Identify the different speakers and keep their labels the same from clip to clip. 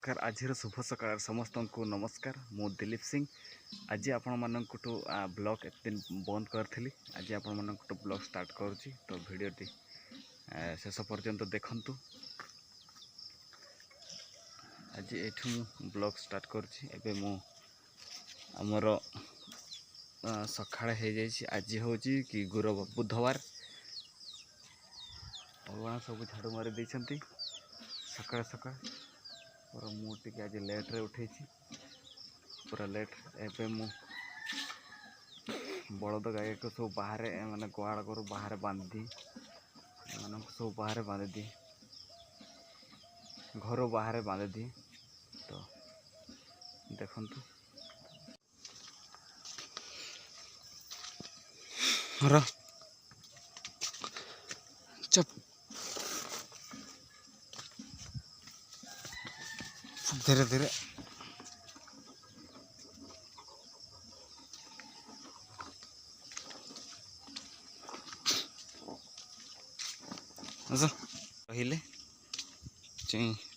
Speaker 1: आज शुभ सकाळ समस्त को नमस्कार मु दिलीप सिंह आज आपण मानकटू ब्लॉग एक दिन बंद करी आज आपण मानकटू ब्लॉग स्टार्ट करुच्ची तो भिडटी शेष पर्यंत देखंतु आज ये ब्लॉग स्टार्ट करुच्ची एबे मु आमर सकाळ हो जाए आज हूँ कि बुधवार भगवान सब झाड़ू मारी देती सकाळ सकाळ और मुझे आज लेट्रे उठे पूरा लेट एवं मु बलद गाई को सब बाहर माने गुआड़ कर बाहर बांधी मान सब बाहर बांधी घर बाहर बांधी तो देखंतु चुप धीरे धीरे रहिले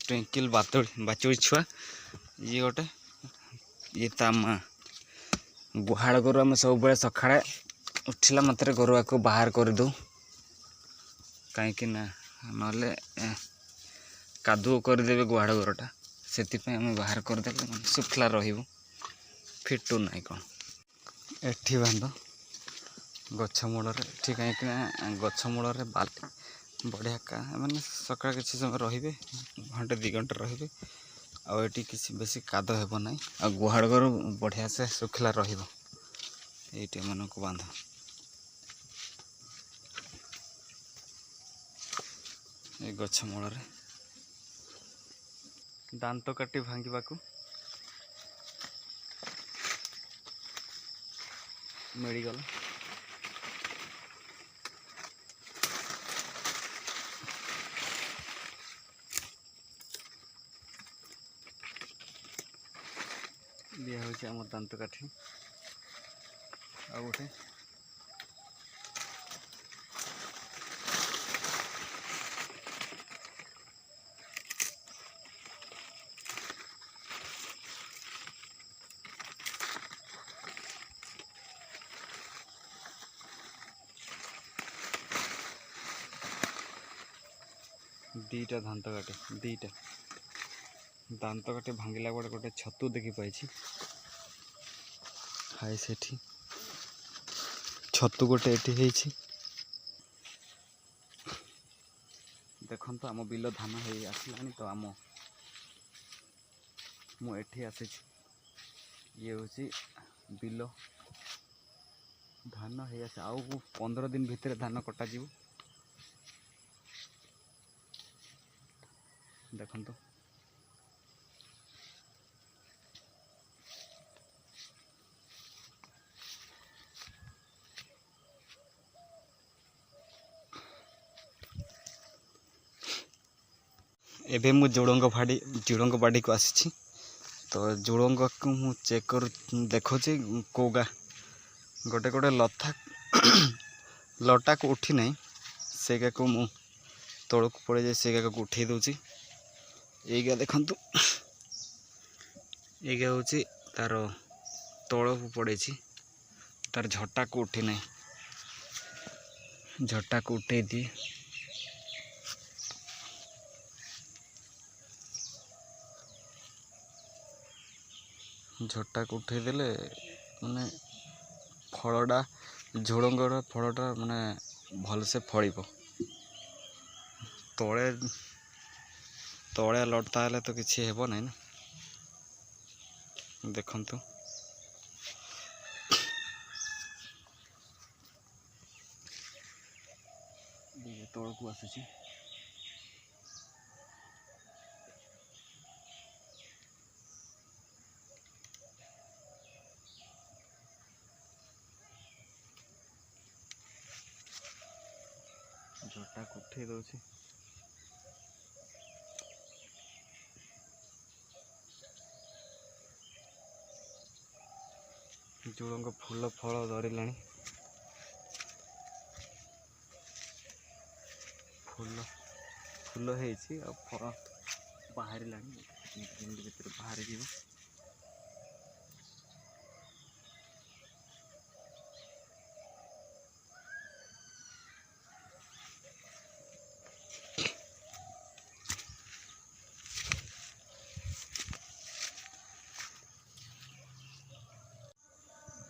Speaker 1: ट्विंकल बाचुड़ी छुआ ये गोटे ये माँ गुहाड़ गोरु आम सब बेले सकाଳେ उठिला मात्रे गोरुआ को बाहर कर दो कहीं ना ना कादुओ करदेवे गुहाड़ गोरटा से आम बाहर करदे शुखला फिटू ना कौन एठी बांध गछ मूल कहीं गछ मूल बाली बढ़िया का मैंने सका किसी समय रे घंटे 2 घंटे रे आठी किसी बेसी काद हेब ना आ गुहाड़ घर बढ़िया से शुखला ये मन को बांध ये गछ मूल दांत काटी भांगा मिलगला दिया हूँ आम दांत काठी आ गोटे दीटा दांत काटे दीटा दांत काटे भांगिला बड़े गोटे छतु देखी पाई हाय से छतु गोटे एटी देखो तो आम बिल धान हो आसला तो आम मुझे आसी ये हूँ बिल धान हो आस आउ 15 दिन भितर धान कटा जीव देखो तो एबे मु जुड़ंग बाड़ी को आसी तो जुड़ंग को मु चेक कर देखो कोगा गोटे गोटे लता लटा को उठी नहीं सेगा को मु तल को पड़े जाए सेगा को उठे दूची एगा देखंतु एगा हूँ तार तल को पड़े तार झटा को उठी नहीं झटा को उठे दिए झटा को उठे देले माने फलटा झुड़ंगर फलटा माने भल से फलिब तले तले लड़ता है तो किसी हेब ना देखंतु तल को आसुची झटा को उठे दौची झुड़ंग फूल फल धरला फूल फूल है फल बाहर ଯେମିତି ଭିତରେ ବାହାରି ଯିବ।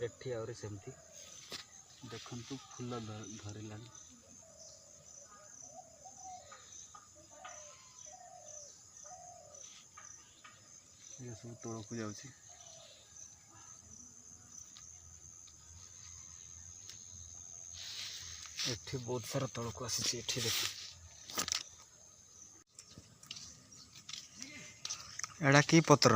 Speaker 1: एठी आउरी सेमती देखंतु फूल धरिलानी। ये सब तोड़क जाउची। एठी बहुत सारा तोड़क आसी। एठी देख एड़ा की पत्र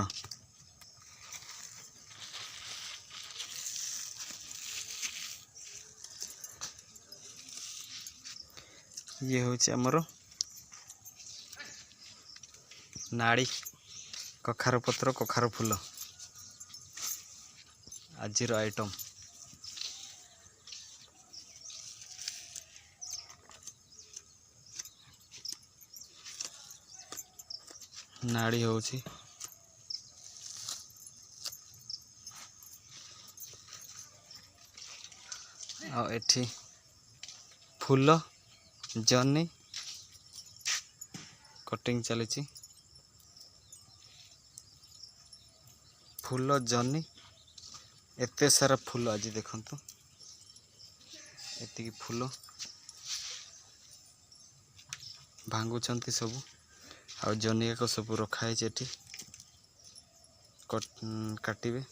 Speaker 1: ये होची हमर नाड़ी कखार पत्र कखार फूल आजिर आइटम। नाड़ी होची आ एठी फूल जनी कटिंग चली। फूल जनी एते सारा फूल आज देखंतु एतिकी फूल भांगुचंती सब आ जनी को सब रखाई एठी काटिबे।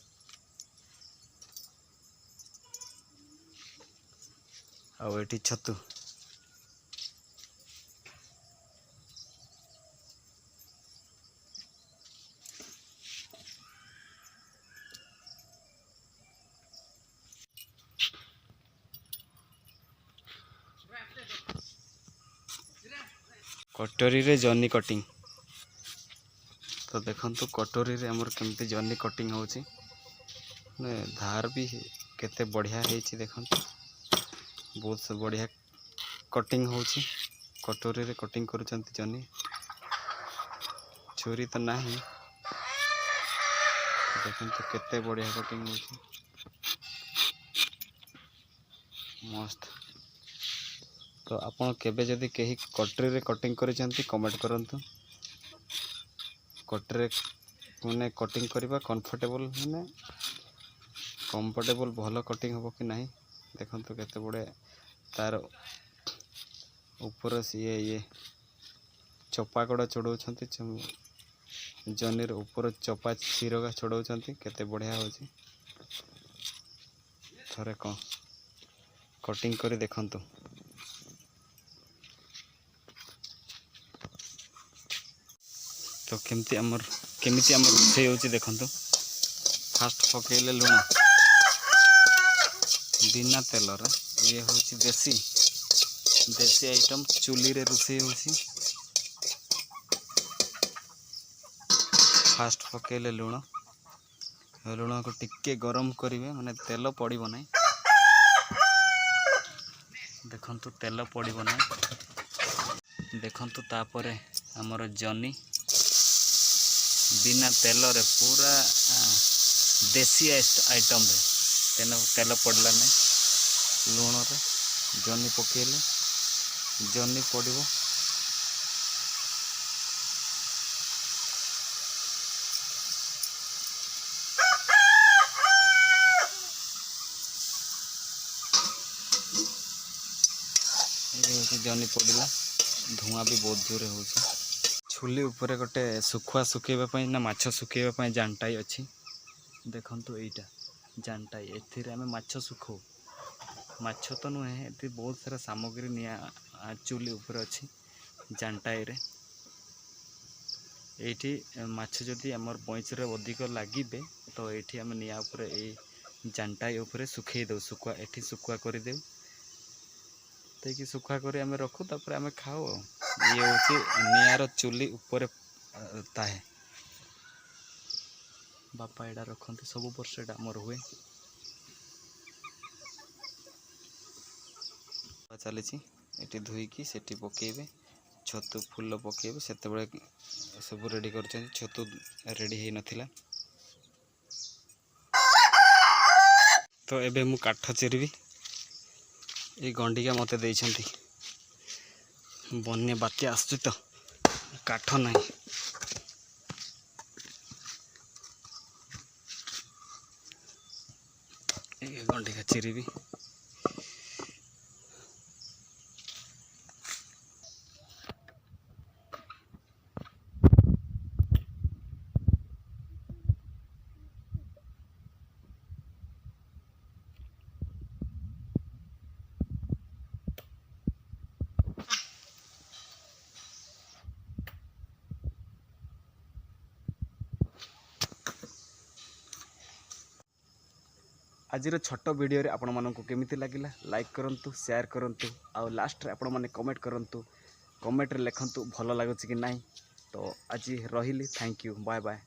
Speaker 1: आ एठी छतु कटोरी रे जनी कटिंग। तो देखंतु कटोरी रे हमर केमती जनी कटिंग होची ने धार भी केते बढ़िया हेची। देखंतु बहुत बढ़िया कटिंग होची। कटोरी रे कटिंग करूचंती जनी। छुरी तो नहीं देखंतु केते बढ़िया कटिंग होची मस्त। तो आपण केबे जदि कहीं कटोरी रे कटिंग करिसंती कमेंट करंतु। कटोरी माने कटिंग करबा कंफर्टेबल माने कंफर्टेबल भल कटिंग हो कि नहीं देखंतु केते बड़े तार ऊपर ये चपा कड़ा चढ़ाउछंती। जनीर ऊपर चपा सिरगा चढ़ाउछंती केते बढ़िया होची। थरे कटिंग करी देखंतु। तो केमती आमर रोषे होची देखंतु। फास्ट पकेले लुण बिना तेल रे ये होची देसी आइटम चुली रे रोषे होची। फास्ट पकेले लुण को टिके गरम करिवे माने तेल पड़िबो नै। देखंतु तेल पड़िबो नै। देखंतु तापरे हमर जनी बिना तेल रे पूरा देसी आइटम रे तेल पड़ला नै। लुण रे जनी पकेले जनी पड़िबो। जनी पड़ला धुआं भी बहुत जोरे हो। छुली उपरे गोटे सुखुआ सुखेबा ना माछ सुखेबा जानटाई अच्छी। देखंतु एटा जानटाई एथिरे आमे माछ सुखो। माछ तो नुहे एति बहुत सारा सामग्री निया चुली उपरे अच्छी जानटाई रे। एठी माछ जदि हमर पैंच रे अधिक लागिबे तो एठी आमे निया उपरे ए जानटाई उपरे सुखै दउ। सुखुआ एठी सुखुआ कर देउ कि सुखा कर आमे रखू तापर आमे खाओ। ये होची नियार चुली ऊपर ताहे बापा एडा रखते सब वर्ष एडा मोर हुए चली। धुईकी सेठी पकेबे छतु फुल पकेबे सेते सब रेडी कर छतु रेडी हो नथिला तो एबे मु काठ चिरबी ये गंडिका मते देइछंती बन्या बात्या आसु तो काठ नहीं ये गंडिका चिरबी आज छोट वीडियो रे आपण मानक केमिति लागिला लाइक करंतु शेयर करंतु आउ लास्ट रे आपण माने कमेंट करंतु कमेंट रे लिखंतु भलो लागुछि कि नाही तो आज रहिली थैंक यू बाय बाय।